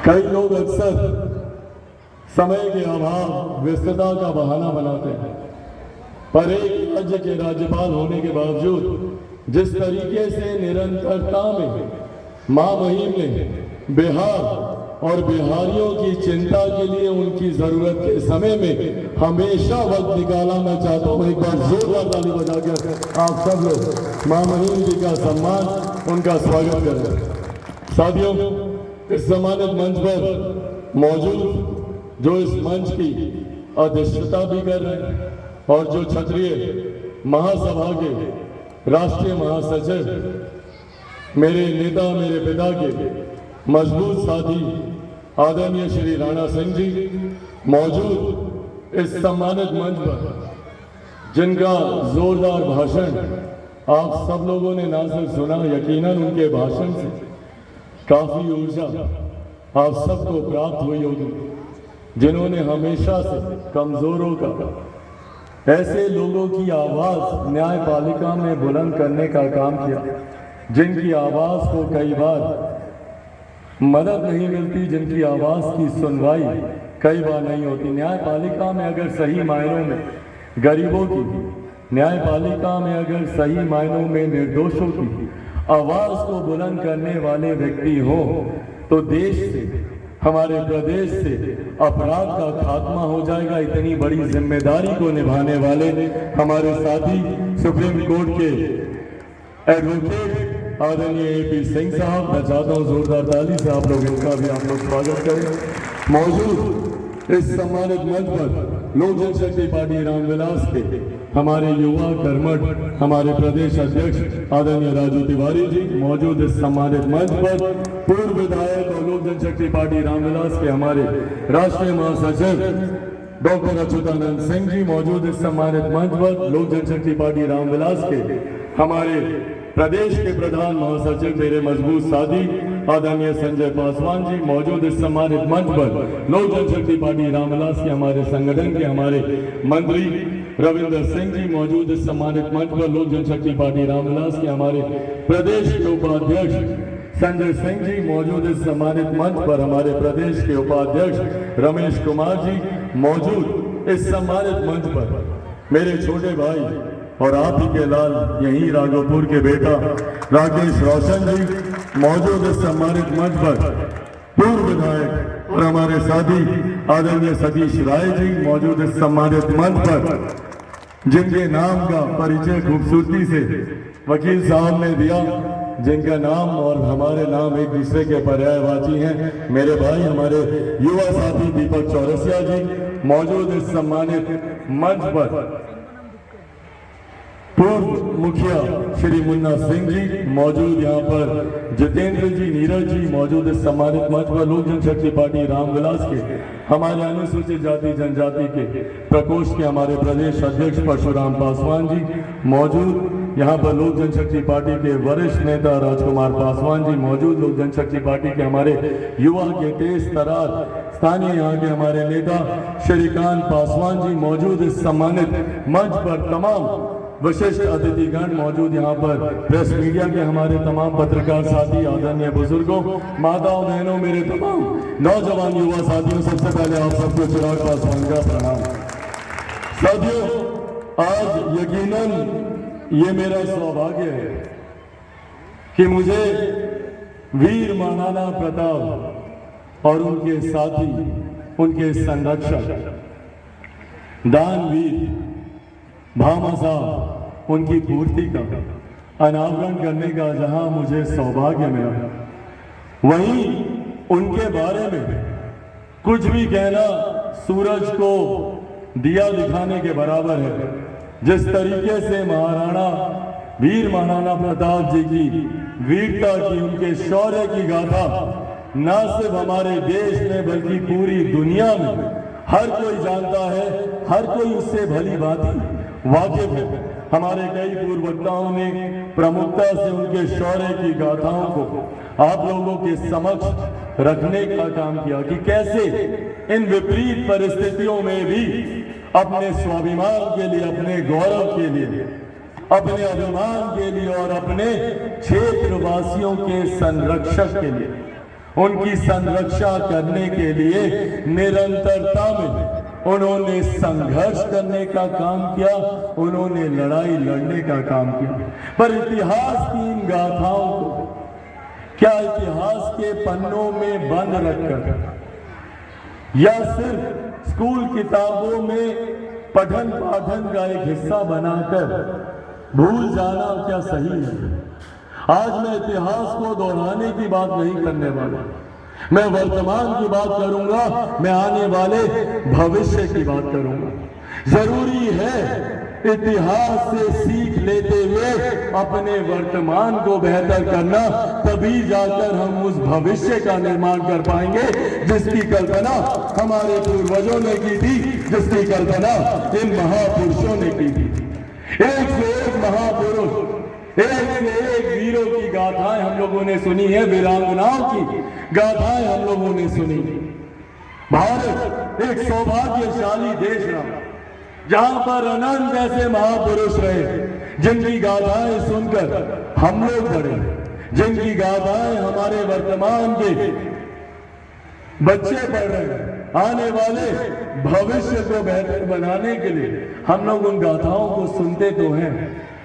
कई लोग अक्सर समय के अभाव व्यस्तता का बहाना बनाते हैं, पर एक राज्य के राज्यपाल होने के बावजूद जिस तरीके से निरंतरता में महामहिम ने बिहार और बिहारियों की चिंता के लिए उनकी जरूरत के समय में हमेशा वक्त निकाला, मैं चाहता हूँ एक बार जोरदार ताली बजाकर आप सब लोग महामहिम जी का सम्मान, उनका स्वागत करें। साथियों, इस सम्मानित मंच पर मौजूद जो इस मंच की अध्यक्षता भी कर रहे हैं और जो क्षत्रिय महासभा के राष्ट्रीय महासचिव मेरे नेता, मेरे पिता के मजबूत साथी आदरणीय श्री राणा सिंह जी मौजूद इस सम्मानित मंच पर, जिनका जोरदार भाषण आप सब लोगों ने ना सिर्फ सुना, यकीनन उनके भाषण से काफी ऊर्जा आप सबको प्राप्त हुई होगी, जिन्होंने हमेशा से कमजोरों का, ऐसे लोगों की आवाज न्यायपालिका में बुलंद करने का काम किया, जिनकी आवाज को कई बार मदद नहीं मिलती, जिनकी आवाज की सुनवाई कई बार नहीं होती। न्यायपालिका में अगर सही मायनों में गरीबों की, न्यायपालिका में अगर सही मायनों में निर्दोषों की आवाज को बुलंद करने वाले व्यक्ति हो तो देश से, हमारे प्रदेश से अपराध का खात्मा हो जाएगा। इतनी बड़ी जिम्मेदारी को निभाने वाले हमारे साथी सुप्रीम कोर्ट के एडवोकेट आदरणीय AP सिंह साहब, मैं चाहता हूँ जोरदार ताली से आप लोग इनका भी आप लोग स्वागत करें। मौजूद इस सम्मानित मंच पर लोक जनशक्ति पार्टी रामविलास के हमारे युवा कर्मठ, हमारे प्रदेश अध्यक्ष आदरणीय राजू तिवारी जी मौजूद इस सम्मानित मंच पर, पूर्व विधायक और लोक जनशक्ति पार्टी रामविलास के हमारे राष्ट्रीय महासचिव डॉक्टर अच्युतानंद सिंह जी मौजूद इस सम्मानित मंच पर, लोक जनशक्ति पार्टी रामविलास के हमारे प्रदेश के प्रधान महासचिव मेरे मजबूत साथी आदरणीय संजय पासवान जी मौजूद इस सम्मानित मंच पर, लोक जनशक्ति पार्टी रामविलास के हमारे संगठन के हमारे मंत्री रविंदर सिंह जी मौजूद इस सम्मानित मंच पर, लोक जनशक्ति पार्टी रामविलास के हमारे प्रदेश के उपाध्यक्ष संजय सिंह जी मौजूद इस सम्मानित मंच पर, हमारे प्रदेश के उपाध्यक्ष रमेश कुमार जी मौजूद इस सम्मानित मंच पर, मेरे छोटे भाई और आप ही के लाल, यही राघोपुर के बेटा राकेश रोशन जी मौजूद इस सम्मानित मंच पर, पूर्व विधायक और हमारे साथी आदरणीय सतीश राय जी मौजूद इस सम्मानित मंच पर, जिनके नाम का परिचय खूबसूरती से वकील साहब ने दिया, जिनका नाम और हमारे नाम एक दूसरे के पर्यायवाची हैं, मेरे भाई हमारे युवा साथी दीपक चौरसिया जी मौजूद इस सम्मानित मंच पर, पूर्व मुखिया श्री मुन्ना सिंह जी मौजूद यहाँ पर, जितेंद्र जी, नीरज जी मौजूद इस सम्मानित मंच पर, लोक जनशक्ति पार्टी रामविलास के हमारे अनुसूचित जाति जनजाति के प्रकोष्ठ के हमारे प्रदेश अध्यक्ष परशुराम पासवान जी मौजूद यहाँ पर, लोक जनशक्ति पार्टी के वरिष्ठ नेता राजकुमार पासवान जी मौजूद, लोक जनशक्ति पार्टी के हमारे युवा के तेज तरार स्थानीय यहाँ के हमारे नेता श्रीकांत पासवान जी मौजूद इस सम्मानित मंच पर, तमाम विशिष्ट अतिथिगण मौजूद यहाँ पर, प्रेस मीडिया के हमारे तमाम पत्रकार साथी, आदरणीय बुजुर्गों, माताओं, बहनों, मेरे तमाम नौजवान युवा साथियों, सबसे पहले आप सबको चिराग पासवान का प्रणाम। साथियों, आज यकीनन ये मेरा सौभाग्य है कि मुझे वीर महाराणा प्रताप और उनके साथी, उनके संरक्षक दानवीर भामा साहब, उनकी पूर्ति का अनावरण करने का जहां मुझे सौभाग्य मिला, वहीं उनके बारे में कुछ भी कहना सूरज को दिया दिखाने के बराबर है। जिस तरीके से महाराणा, वीर महाराणा प्रताप जी की वीरता की, उनके शौर्य की गाथा न सिर्फ हमारे देश में बल्कि पूरी दुनिया में हर कोई जानता है, हर कोई उससे भली भांति वाकिफ है। हमारे कई पूर्व वक्ताओं ने प्रमुखता से उनके शौर्य की गाथाओं को आप लोगों के समक्ष रखने का काम किया कि कैसे इन विपरीत परिस्थितियों में भी अपने स्वाभिमान के लिए, अपने गौरव के लिए, अपने अभिमान के लिए और अपने क्षेत्रवासियों के संरक्षक के लिए उनकी संरक्षा करने के लिए निरंतरता में उन्होंने संघर्ष करने का काम किया, उन्होंने लड़ाई लड़ने का काम किया। पर इतिहास की इन गाथाओं को क्या इतिहास के पन्नों में बंद रखकर या सिर्फ स्कूल किताबों में पठन पाठन का एक हिस्सा बनाकर भूल जाना क्या सही है? आज मैं इतिहास को दोहराने की बात नहीं करने वाला, मैं वर्तमान की बात करूंगा, मैं आने वाले भविष्य की बात करूंगा। जरूरी है इतिहास से सीख लेते हुए अपने वर्तमान को बेहतर करना, तभी जाकर हम उस भविष्य का निर्माण कर पाएंगे जिसकी कल्पना हमारे पूर्वजों ने की थी, जिसकी कल्पना इन महापुरुषों ने की थी। एक से एक महापुरुष, एक से एक वीरों की गाथाएं हम लोगों ने सुनी है, वीरांगनाओं की गाथाएं हम लोगों ने सुनी। भारत एक सौभाग्यशाली देश रहा जहां पर अनंत ऐसे महापुरुष रहे जिनकी गाथाएं सुनकर हम लोग बढ़े, जिनकी गाथाएं हमारे वर्तमान के बच्चे पढ़ रहे हैं। आने वाले भविष्य को बेहतर बनाने के लिए हम लोग उन गाथाओं को सुनते तो हैं,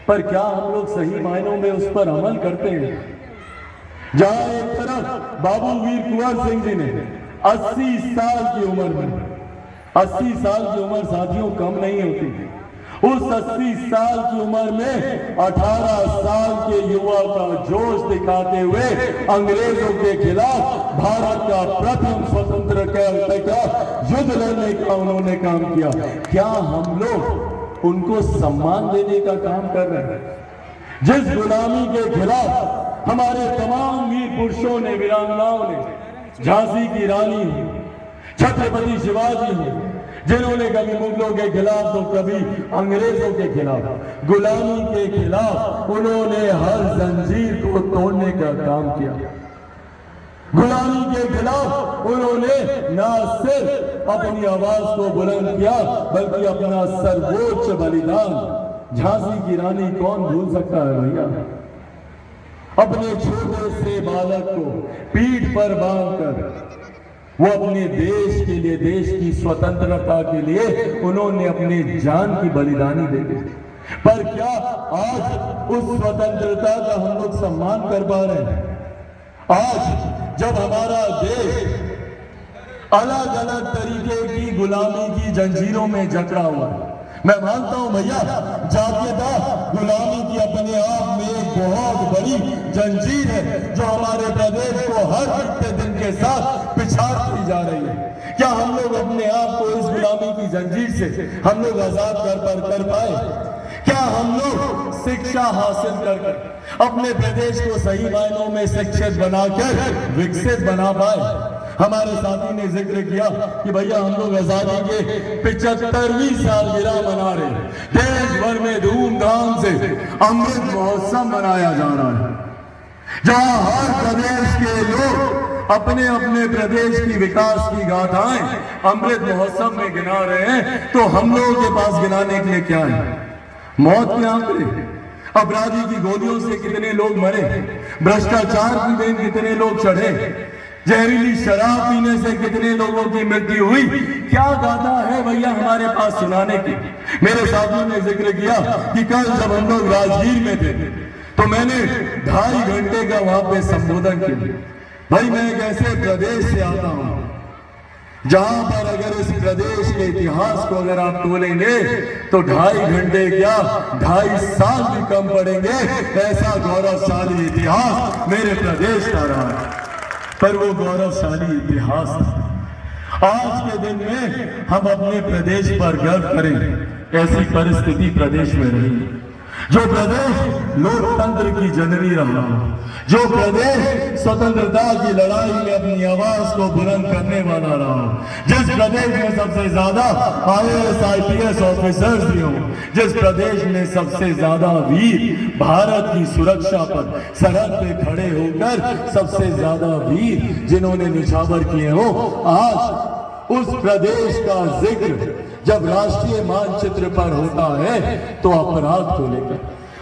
पर क्या हम लोग सही मायनों में उस पर अमल करते हैं? जहां एक तरफ बाबू वीर कुंवर सिंह जी ने 80 साल की उम्र में, 80 साल की उम्र साथियों कम नहीं होती, उस 80 साल की उम्र में 18 साल के युवा का जोश दिखाते हुए अंग्रेजों के खिलाफ भारत का प्रथम स्वतंत्रता का युद्ध लड़ने का उन्होंने काम किया। क्या हम लोग उनको सम्मान देने का काम कर रहे हैं? जिस गुलामी के खिलाफ हमारे तमाम वीर पुरुषों ने, वीरांगनाओं ने, झांसी की रानी हो, छत्रपति शिवाजी हो, जिन्होंने कभी मुगलों के खिलाफ तो कभी अंग्रेजों के खिलाफ, गुलामी के खिलाफ उन्होंने हर जंजीर को तोड़ने का काम किया। गुलामी के खिलाफ उन्होंने न सिर्फ अपनी आवाज को बुलंद किया बल्कि अपना सर्वोच्च बलिदान, झांसी की रानी कौन भूल सकता है भैया, अपने छोटे से बालक को पीठ पर बांधकर वो अपने देश के लिए, देश की स्वतंत्रता के लिए उन्होंने अपनी जान की बलिदानी दे दी। पर क्या आज उस स्वतंत्रता का हम लोग सम्मान कर पा रहे हैं? आज जब हमारा देश अलग अलग तरीके की गुलामी की जंजीरों में जकड़ा हुआ है, मैं मानता हूं भैया जातीयता गुलामी की अपने आप में एक बहुत बड़ी जंजीर है जो हमारे प्रदेश को हर बीते दिन के साथ पिछाड़ती जा रही है। क्या हम लोग अपने आप को इस गुलामी की जंजीर से हम लोग आजाद कर पाए? क्या हम लोग शिक्षा हासिल कर अपने प्रदेश को सही मायनों में शिक्षित बनाकर विकसित बना पाए? हमारे साथी ने जिक्र किया कि भैया हम लोग आजादी के 75वीं सालगिरह मना रहे हैं, देश भर में धूमधाम से अमृत महोत्सव मनाया जा रहा है, जहां हर प्रदेश के लोग अपने अपने प्रदेश की विकास की गाथाएं अमृत महोत्सव में गिना रहे हैं। तो हम लोगों के पास गिनाने के लिए क्या है? मौत के आंकड़े, अपराधी की गोलियों से कितने लोग मरे, भ्रष्टाचार की बेन कितने लोग चढ़े, जहरीली शराब पीने से कितने लोगों की मृत्यु हुई। क्या गाथा है भैया हमारे पास सुनाने की? मेरे साथियों ने जिक्र किया कि कल जब हम लोग राजगीर में थे तो मैंने 2.5 घंटे का वहां पे संबोधन किया। भाई मैं एक ऐसे प्रदेश से आता हूं जहां पर अगर इस प्रदेश के इतिहास को अगर आप तोलेंगे तो 2.5 घंटे क्या 2.5 साल भी कम पड़ेंगे। ऐसा गौरवशाली इतिहास मेरे प्रदेश का रहा है, पर वो गौरवशाली इतिहास आज के दिन में हम अपने प्रदेश पर गर्व करें। ऐसी परिस्थिति प्रदेश में रही, जो प्रदेश लोकतंत्र की जननी रहा, जो प्रदेश स्वतंत्रता की लड़ाई में अपनी आवाज को बुलंद करने वाला रहा, जिस प्रदेश में सबसे ज्यादा IAS IPS ऑफिसर्स भी हो, जिस प्रदेश में सबसे ज्यादा वीर भारत की सुरक्षा पर सरहद पे खड़े होकर सबसे ज्यादा वीर जिन्होंने निछावर किए हो, आज उस प्रदेश का जिक्र जब राष्ट्रीय मानचित्र पर होता है तो अपराध को लेकर,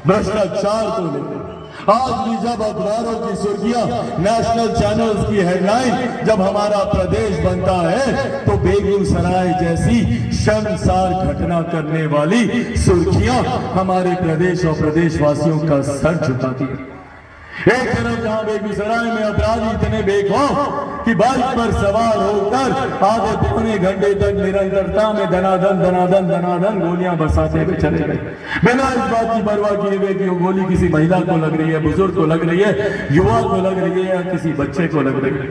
भ्रष्टाचार को लेकर, आज भी जब अखबारों की सुर्खियां, नेशनल चैनल्स की हेडलाइन जब हमारा प्रदेश बनता है तो बेगूसराय जैसी शर्मसार घटना करने वाली सुर्खियां हमारे प्रदेश और प्रदेशवासियों का सर झुकाती है। एक तरफ जहां बेगूसराय में अपराधी इतने बेखौफ कि बाइक पर सवार होकर आधे पौने घंटे तक निरंतरता में दनादन गोलियां बरसाते हुए चले गए, बिना इस बात की परवाह किए हुए कि वो गोली किसी महिला को लग रही है, बुजुर्ग को लग रही है, युवा को लग रही है या किसी बच्चे को लग रही है।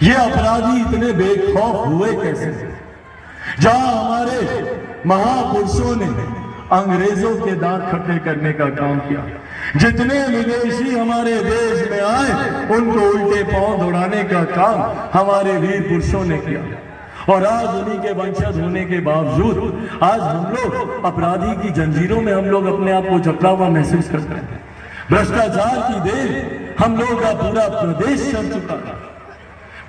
ये अपराधी इतने बेखौफ हुए कैसे? जहां हमारे महापुरुषों ने अंग्रेजों के दांत खट्टे करने का काम किया, जितने विदेशी हमारे देश में आए उनको उल्टे पांव दौड़ाने का काम हमारे वीर पुरुषों ने किया, और आज उन्हीं के वंशज होने के बावजूद आज हम लोग अपराधी की जंजीरों में हम लोग अपने आप को जकड़ा हुआ महसूस करते हैं। भ्रष्टाचार की देर हम लोग का पूरा प्रदेश चल चुका है,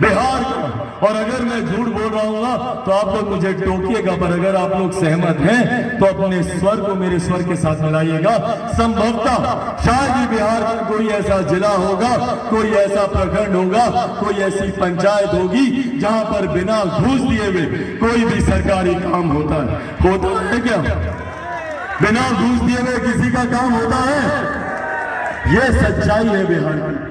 बिहार का। और अगर मैं झूठ बोल रहा हूँ तो आप लोग मुझे टोकिएगा, पर अगर आप लोग सहमत हैं तो अपने स्वर को मेरे स्वर के साथ मिलाइएगा। संभवतः शायद ही बिहार का कोई ऐसा जिला होगा, कोई ऐसा प्रखंड होगा, कोई ऐसी पंचायत होगी जहां पर बिना घूस दिए हुए कोई भी सरकारी काम होता है क्या? बिना घूस दिए हुए किसी का काम होता है? यह सच्चाई है बिहार की।